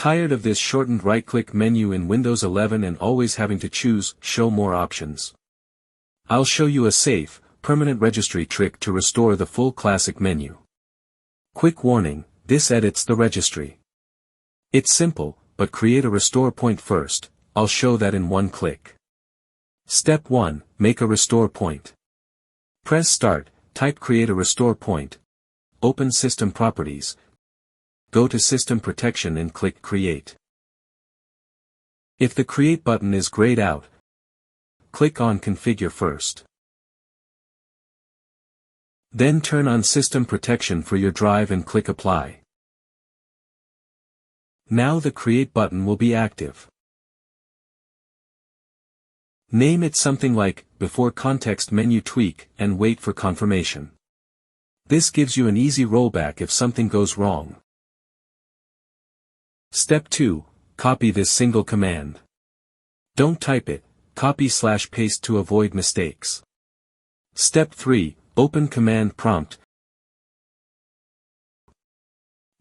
Tired of this shortened right-click menu in Windows 11 and always having to choose Show More Options? I'll show you a safe, permanent registry trick to restore the full classic menu. Quick warning, this edits the registry. It's simple, but create a restore point first. I'll show that in one click. Step 1, make a restore point. Press Start, type Create a restore point. Open System Properties. Go to System Protection and click Create. If the Create button is grayed out, click on Configure first. Then turn on System Protection for your drive and click Apply. Now the Create button will be active. Name it something like Before Context Menu Tweak and wait for confirmation. This gives you an easy rollback if something goes wrong. Step 2, copy this single command. Don't type it, copy/paste to avoid mistakes. Step 3, open Command Prompt.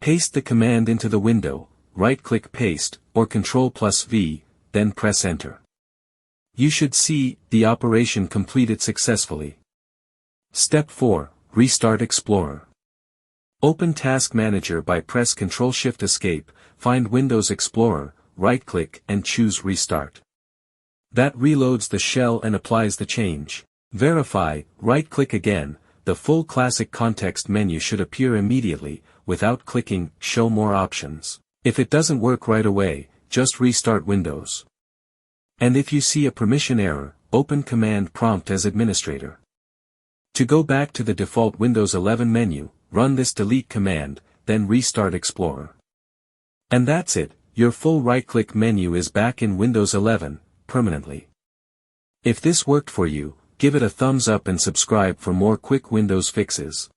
Paste the command into the window, right-click Paste, or Ctrl+V, then press Enter. You should see the operation completed successfully. Step 4, restart Explorer. Open Task Manager by press Ctrl+Shift+Escape, find Windows Explorer, right-click and choose Restart. That reloads the shell and applies the change. Verify, right-click again, the full classic context menu should appear immediately, without clicking Show More Options. If it doesn't work right away, just restart Windows. And if you see a permission error, open Command Prompt as Administrator. To go back to the default Windows 11 menu, run this delete command, then restart Explorer. And that's it, your full right-click menu is back in Windows 11, permanently. If this worked for you, give it a thumbs up and subscribe for more quick Windows fixes.